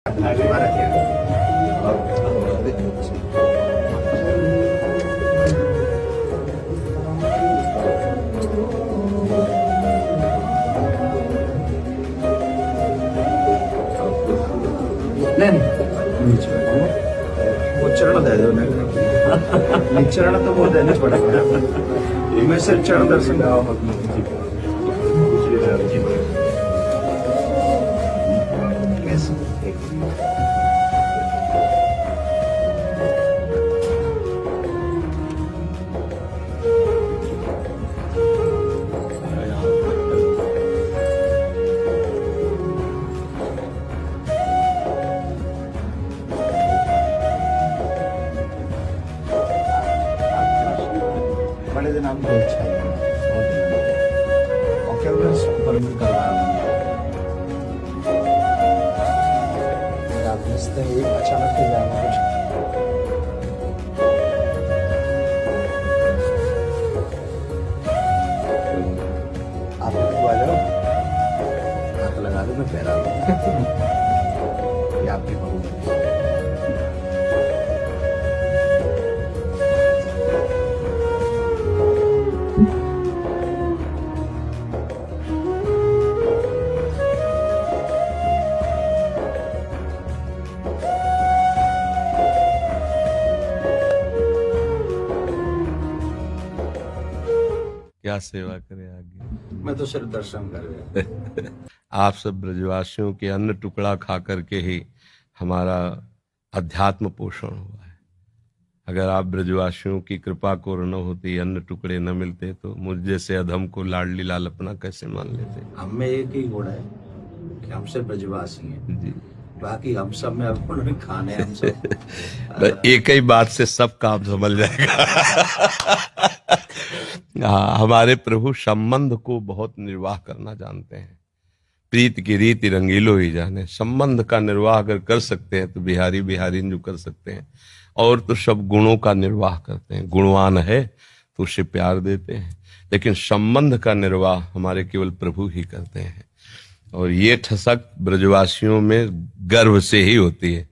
उच्चारण दे दो निच्चरण तो वो देने पड़ेगा। इनमें से चरण दर्शन गाओ। बड़े दिन आपको अच्छा है और क्या बस परमिट करवा आप इससे एक अचानक से जाना कुछ आप आ जाओ हाथ लगा दो मैं पैरा ये आपकी बहू क्या सेवा करे आगे। मैं तो सिर्फ दर्शन कर रहा आप सब ब्रजवासियों के अन्न टुकड़ा खा करके ही हमारा अध्यात्म पोषण हुआ है। अगर आप ब्रजवासियों की कृपा को न होती, अन्न टुकड़े न मिलते तो मुझ जैसे अधम को लाडली लाल अपना कैसे मान लेते। हम में एक ही गुण है कि हम सिर्फ ब्रजवासी हैं जी, बाकी हम सब में अब उन्होंने खाने हम सब एक ही बात से सब काम समझ जाएगा। हमारे प्रभु संबंध को बहुत निर्वाह करना जानते हैं। प्रीत की रीति रंगीलो ही जाने। संबंध का निर्वाह अगर कर सकते हैं तो बिहारी बिहारी जो कर सकते हैं, और तो सब गुणों का निर्वाह करते हैं। गुणवान है तो उसे प्यार देते हैं, लेकिन संबंध का निर्वाह हमारे केवल प्रभु ही करते हैं। और ये ठसक ब्रजवासियों में गर्व से ही होती है,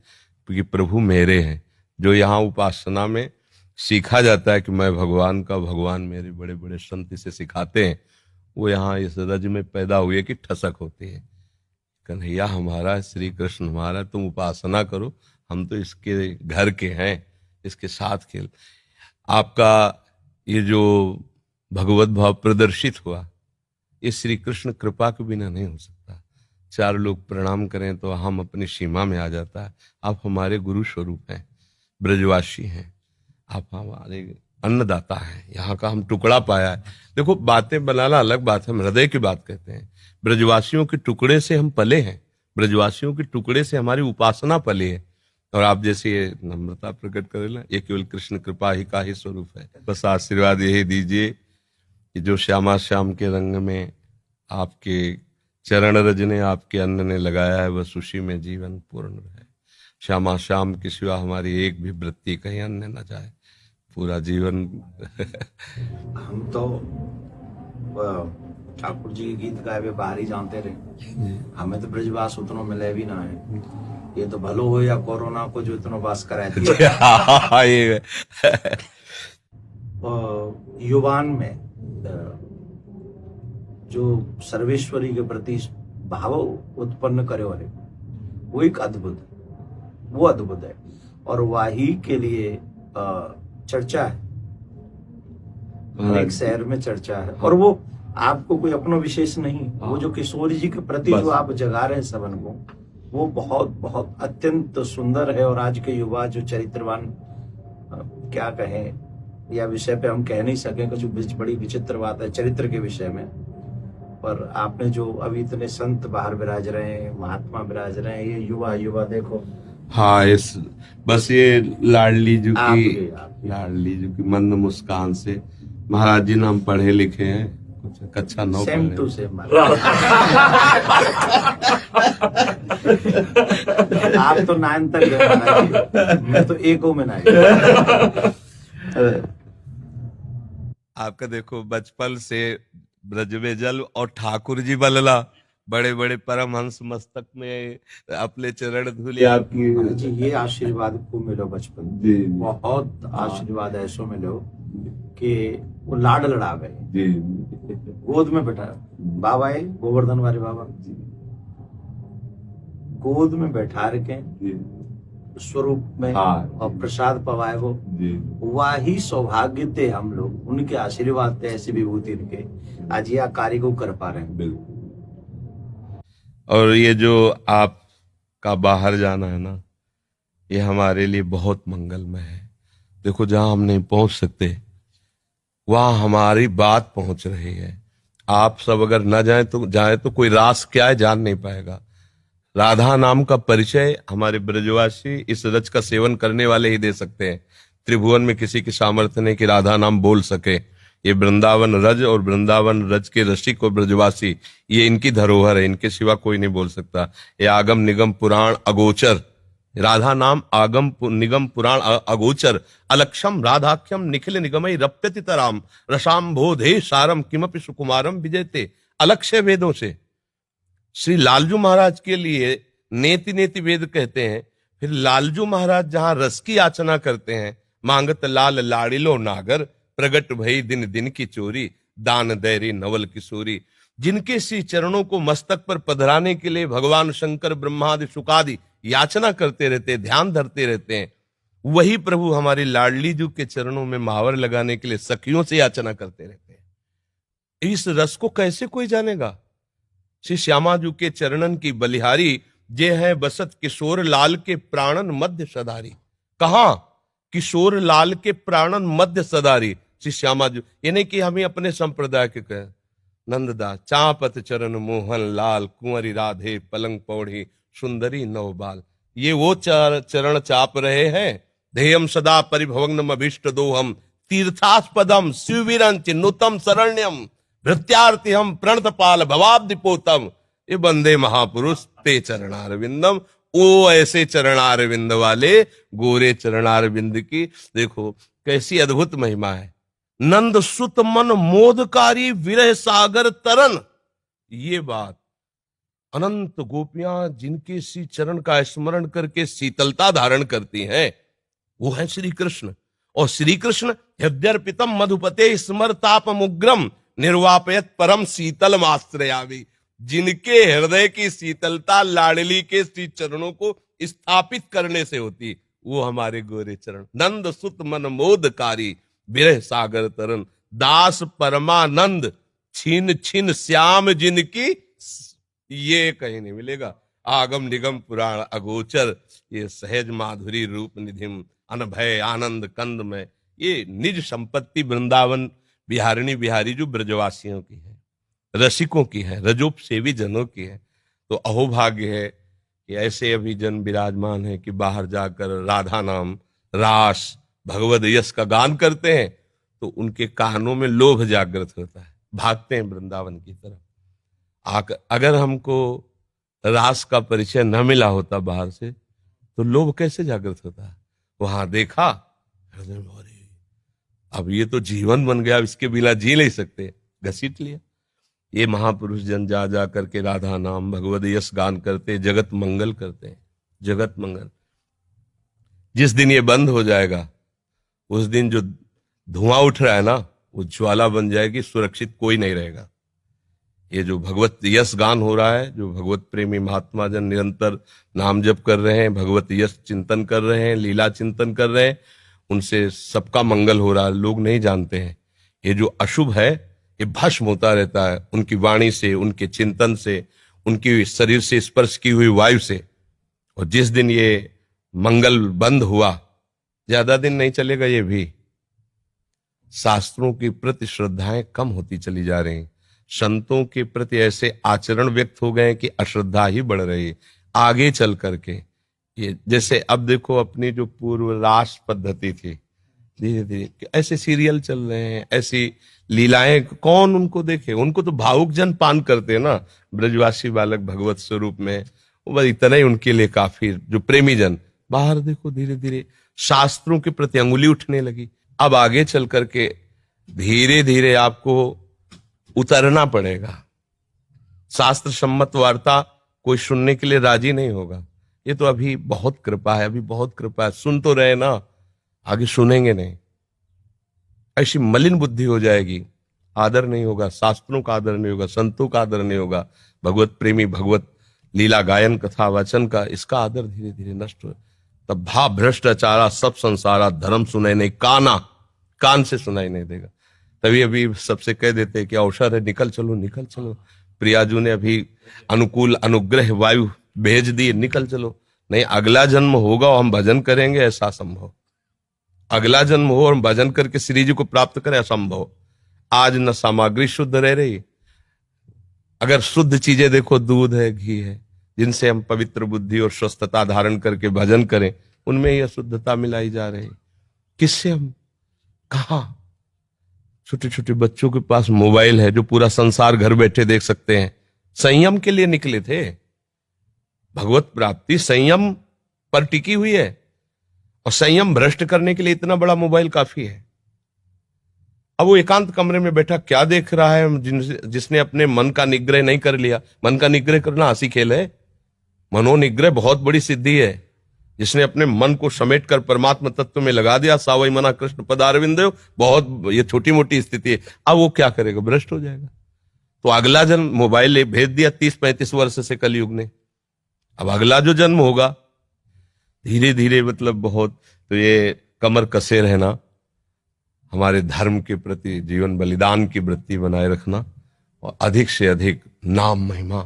क्योंकि प्रभु मेरे हैं। जो यहाँ उपासना में सीखा जाता है कि मैं भगवान का, भगवान मेरे, बड़े बड़े संत इसे सिखाते हैं, वो यहाँ इस रज में पैदा हुई कि ठसक होती है। कन्हैया हमारा, श्री कृष्ण हमारा, तुम उपासना करो, हम तो इसके घर के हैं, इसके साथ खेल। आपका ये जो भगवत भाव प्रदर्शित हुआ, ये श्री कृष्ण कृपा के बिना नहीं हो सकता। चार लोग प्रणाम करें तो हम अपनी सीमा में आ जाता है। आप हमारे गुरु स्वरूप हैं, ब्रजवासी हैं, आप हमारे अन्नदाता हैं। यहाँ का हम टुकड़ा पाया है। देखो, बातें बनाना अलग बात है, हम हृदय की बात कहते हैं। ब्रजवासियों के टुकड़े से हम पले हैं, ब्रजवासियों के टुकड़े से हमारी उपासना पली है। और आप जैसे ये नम्रता प्रकट करेला, ये केवल कृष्ण कृपा ही का ही स्वरूप है। बस आशीर्वाद यही दीजिए कि जो श्यामा श्याम के रंग में आपके चरण रज ने, आपके अन्न ने लगाया है, बस उसी में जीवन पूर्ण रहे। श्यामा श्याम के सिवा हमारी एक भी वृत्ति कहीं अन्य न जाए, पूरा जीवन। हम तो ठाकुर जी के गीत गाए हुए बाहर ही जानते रहे। हमें तो ब्रजवास उतना मिले भी ना है। ये तो भलो हो या कोरोना को जो इतना वास कराए दिया। युवान में जो सर्वेश्वरी के प्रति भाव उत्पन्न करे वाले, वो एक अद्भुत, वो अद्भुत है। और वाही के लिए चर्चा है, एक शहर में चर्चा है। और वो आपको कोई अपना विशेष नहीं, वो जो किशोर जी के प्रति जो आप जगा रहे हैं सबन को, वो बहुत बहुत अत्यंत सुंदर है। और आज के युवा जो चरित्रवान, क्या कहें, या विषय पे हम कह नहीं सके, कुछ बड़ी विचित्र बात है चरित्र के विषय में। पर आपने जो अभी इतने संत बाहर विराज रहे हैं, महात्मा विराज रहे हैं, ये युवा युवा देखो। हाँ, इस बस ये लाडली जी की मंद मुस्कान से, महाराज जी नाम पढ़े लिखे हैं, कुछ कक्षा 9 सेम टू सेम। आप तो 9 तक गए, मैं तो 1 में ना। आपका देखो, बचपन से ब्रज में जल और ठाकुर जी बलला, बड़े बड़े परमहंस मस्तक में अपने चरण धूले आपकी। जी ये आशीर्वाद खूब मिलो बचपन जी बहुत आशीर्वाद ऐसो मिलो कि वो लाड लड़ावे जी गोद में बैठा बाबा है गोवर्धन वाले बाबा गोद में बैठा रखे स्वरूप में और प्रसाद पवाए वो वही सौभाग्य थे हम लोग उनके आशीर्वाद थे ऐसी विभूति इनके आज यह कार्य को कर पा रहे हैं। बिल्कुल। और ये जो आपका बाहर जाना है ना, ये हमारे लिए बहुत मंगलमय है। देखो जहां हम नहीं पहुंच सकते वहां हमारी बात पहुंच रही है। आप सब अगर न जाए तो कोई रास क्या है जान नहीं पाएगा। राधा नाम का परिचय हमारे ब्रजवासी इस रज का सेवन करने वाले ही दे सकते हैं। त्रिभुवन में किसी की सामर्थ्य नहीं कि राधा नाम बोल सके। ये वृंदावन रज और वृंदावन रज के रसिक और ब्रजवासी ये इनकी धरोहर है, इनके सिवा कोई नहीं बोल सकता। ये आगम निगम पुराण अगोचर राधा नाम आगम निगम पुराण अगोचर अलक्षम राधाख्यम निखिल निगमई रप्यति तराम रसाम्भोधे सारम किमपि सुकुमारम विजयते। अलक्ष्य वेदों से श्री लालजू महाराज के लिए नेति नेति वेद कहते हैं। फिर लालजू महाराज जहां रस की याचना करते हैं, मांगत लाल लाड़िलो नागर प्रगट भई दिन दिन की चोरी दान दैरी नवल किशोरी। जिनके श्री चरणों को मस्तक पर पधराने के लिए भगवान शंकर ब्रह्मादि शुकादि याचना करते रहते, ध्यान धरते रहते हैं, वही प्रभु हमारी लाडली जू के चरणों में महावर लगाने के लिए सखियों से याचना करते रहते हैं। इस रस को कैसे कोई जानेगा? श्री श्यामाजू के चरणन की बलिहारी जे है बसत किशोर लाल के प्राणन मध्य सदारी। कहा? किशोर लाल के प्राणन मध्य सदारी श्री श्यामाजू। ये नहीं कि हमें अपने संप्रदाय के कहें। नंददास चापत चरण मोहन लाल कुंवरी राधे पलंग पौड़ी सुंदरी नवबाल। ये वो चरण चाप रहे हैं। ध्येयम सदा परिभवग्नम अभीष्ट दोहम तीर्थास्पदम शिविरं चिन्नुतम शरण्यम भृत्यार्थी हम प्रणतपाल भवाब्दिपोतम। ये बंदे महापुरुष ते चरणारविंदम। ओ ऐसे चरणारविंद वाले गोरे चरणारविंद की देखो कैसी अद्भुत महिमा है। नंद सुत मन मोदकारी विरह सागर तरन। ये बात अनंत गोपियां जिनके श्री चरण का स्मरण करके शीतलता धारण करती हैं वो है श्री कृष्ण। और श्री कृष्ण हृदयर्पितम मधुपते स्मरतापमुग्रम निर्वापयत परम शीतल आश्रयामि। जिनके हृदय की शीतलता लाडली के श्री चरणों को स्थापित करने से होती वो हमारे गोरे चरण। नंद सुत मन मोदकारी विरह सागर तरन दास परमानंद छीन छीन श्याम जिनकी। ये कहीं नहीं मिलेगा। आगम निगम पुराण अगोचर ये सहज माधुरी रूप निधिम अनभय आनंद कंद में। ये निज संपत्ति वृंदावन बिहारिणी बिहारी जो ब्रजवासियों की है, रसिकों की है, रजोपसेवी जनों की है। तो अहोभाग्य है कि ऐसे अभी जन विराजमान है कि बाहर जाकर राधा नाम रास भगवद यश का गान करते हैं तो उनके कानों में लोभ जागृत होता है, भागते हैं वृंदावन की तरफ। अगर हमको रास का परिचय न मिला होता बाहर से तो लोभ कैसे जागृत होता है? वहां देखा अब ये तो जीवन बन गया, इसके बिना जी नहीं सकते, घसीट लिया। ये महापुरुष जन जा जा करके राधा नाम भगवद यश गान करते, जगत मंगल करते हैं, जगत मंगल। जिस दिन ये बंद हो जाएगा उस दिन जो धुआं उठ रहा है ना वो ज्वाला बन जाएगी, सुरक्षित कोई नहीं रहेगा। ये जो भगवत यश गान हो रहा है, जो भगवत प्रेमी महात्मा जन निरंतर नाम जप कर रहे हैं, भगवत यश चिंतन कर रहे हैं, लीला चिंतन कर रहे हैं, उनसे सबका मंगल हो रहा है। लोग नहीं जानते हैं ये जो अशुभ है ये भस्म होता रहता है उनकी वाणी से, उनके चिंतन से, उनकी शरीर से स्पर्श की हुई वायु से। और जिस दिन ये मंगल बंद हुआ, ज्यादा दिन नहीं चलेगा, ये भी शास्त्रों के प्रति श्रद्धाएं कम होती चली जा रही, संतों के प्रति ऐसे आचरण व्यक्त हो गए कि अश्रद्धा ही बढ़ रही आगे चल करके। ये जैसे अब देखो अपनी जो पूर्व रास पद्धति थी, धीरे धीरे ऐसे सीरियल चल रहे हैं, ऐसी लीलाएं, कौन उनको देखे? उनको तो भावुक जन पान करते हैं ना, ब्रजवासी बालक भगवत स्वरूप में, वो बस इतना ही उनके लिए काफी। जो प्रेमी जन बाहर देखो धीरे धीरे शास्त्रों के प्रति अंगुली उठने लगी। अब आगे चल करके धीरे धीरे आपको उतरना पड़ेगा, शास्त्र सम्मत वार्ता कोई सुनने के लिए राजी नहीं होगा। ये तो अभी बहुत कृपा है, अभी बहुत कृपा है, सुन तो रहे ना, आगे सुनेंगे नहीं। ऐसी मलिन बुद्धि हो जाएगी, आदर नहीं होगा, शास्त्रों का आदर नहीं होगा, संतों का आदर नहीं होगा, भगवत प्रेमी, भगवत लीला गायन कथा वचन का, इसका आदर धीरे धीरे नष्ट हो। तब भा भ्रष्टाचारा सब संसारा, धर्म सुनाई नहीं, कान से सुनाई नहीं देगा। तभी अभी सबसे कह देते कि अवसर है, निकल चलो निकल चलो। प्रियाजू ने अभी अनुकूल अनुग्रह वायु भेज दिए, निकल चलो। नहीं, अगला जन्म होगा और हम भजन करेंगे, ऐसा संभव। अगला जन्म हो और हम भजन करके श्री जी को प्राप्त करें, असंभव। आज न सामग्री शुद्ध रह रही। अगर शुद्ध चीजें देखो, दूध है, घी है, जिनसे हम पवित्र बुद्धि और स्वस्थता धारण करके भजन करें, उनमें ही अशुद्धता मिलाई जा रही। किससे हम कहा? छोटे छोटे बच्चों के पास मोबाइल है जो पूरा संसार घर बैठे देख सकते हैं। संयम के लिए निकले थे। भगवत प्राप्ति संयम पर टिकी हुई है, और संयम भ्रष्ट करने के लिए इतना बड़ा मोबाइल काफी है। अब वो एकांत कमरे में बैठा क्या देख रहा है? जिसने अपने मन का निग्रह नहीं कर लिया। मन का निग्रह करना हंसी खेल है। मनोनिग्रह बहुत बड़ी सिद्धि है। जिसने अपने मन को समेट कर परमात्मा तत्व में लगा दिया, सावई मना कृष्ण पदारविंद, बहुत ये छोटी मोटी स्थिति है। अब वो क्या करेगा? भ्रष्ट हो जाएगा। तो अगला जन्म मोबाइल भेज दिया 30-35 वर्ष से कलयुग ने। अब अगला जो जन्म होगा, धीरे धीरे मतलब बहुत, तो ये कमर कसे रहना, हमारे धर्म के प्रति जीवन बलिदान की वृत्ति बनाए रखना, और अधिक से अधिक नाम महिमा,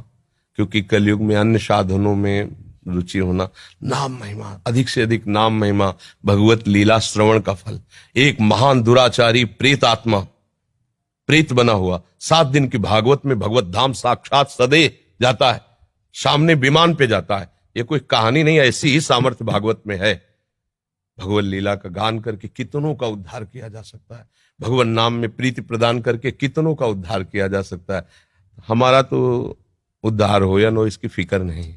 क्योंकि कलयुग में अन्य साधनों में रुचि होना, नाम महिमा, अधिक से अधिक नाम महिमा, भगवत लीला श्रवण का फल। एक महान दुराचारी प्रेत आत्मा, प्रेत बना हुआ, 7 दिन की भागवत में भगवत धाम साक्षात सदे जाता है, सामने विमान पे जाता है। ये कोई कहानी नहीं है, ऐसी ही सामर्थ्य भागवत में है। भगवत लीला का गान करके कितनों का उद्धार किया जा सकता है। भगवान नाम में प्रीति प्रदान करके कितनों का उद्धार किया जा सकता है। हमारा तो उद्धार हो या नो, इसकी फिक्र नहीं।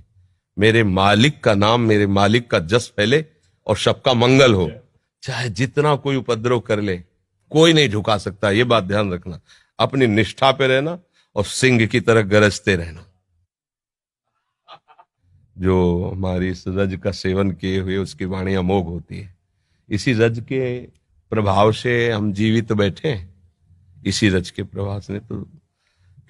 मेरे मालिक का नाम, मेरे मालिक का जस फैले और सबका मंगल हो। चाहे जितना कोई उपद्रव कर ले, कोई नहीं झुका सकता। ये बात ध्यान रखना। अपनी निष्ठा पे रहना और सिंह की तरह गरजते रहना। जो हमारी इस रज का सेवन किए हुए, उसकी वाणी अमोघ होती है। इसी रज के प्रभाव से हम जीवित बैठे हैं। इसी रज के प्रभाव से तो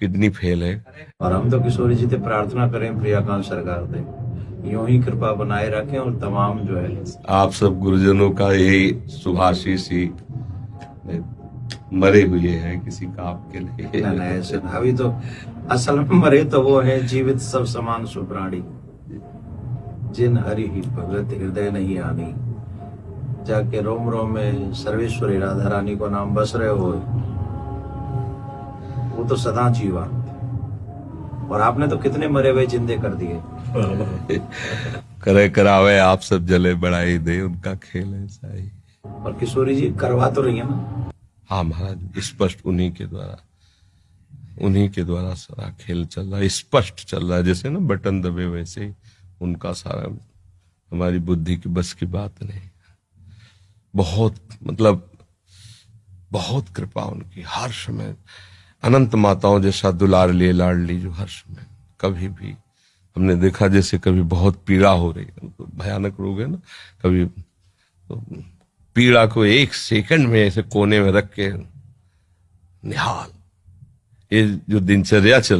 किडनी फेल है। और हम तो किशोरी जी से प्रार्थना करें, प्रियाकांत सरकार से यूं ही कृपा बनाए रखें, और तमाम जो है आप सब गुरुजनों का यही शुभाशीष ही मरे हुए हैं किसी का आपके लिए। नहीं, ऐसे अभी तो असल में मरे तो वो है जीवित सब समान सुप्राणी, जिन हरि ही भगत हृदय नहीं आनी। जाके रोम रोम में सर्वेश्वरी राधा रानी को नाम बस रहे हो, वो तो सदा जीवा। और आपने तो कितने मरे हुए जिंदे कर दिए। करे करावे आप सब जले बढ़ाई दे, उनका खेल ऐसा ही। और किशोरी जी करवा तो रही है ना? हाँ महाराज, स्पष्ट उन्हीं के द्वारा सारा खेल चल रहा है, स्पष्ट चल रहा है। जैसे ना बटन दबे, वैसे ही उनका सारा, हमारी बुद्धि की बस की बात नहीं। बहुत मतलब बहुत कृपा उनकी, हर समय अनंत माताओं जैसा दुलार लिए लाडली, जो हर समय कभी भी हमने देखा, जैसे कभी बहुत पीड़ा हो रही है, तो भयानक रोग है ना, कभी तो पीड़ा को 1 सेकंड में ऐसे कोने में रख के निहाल, ये जो दिनचर्या चल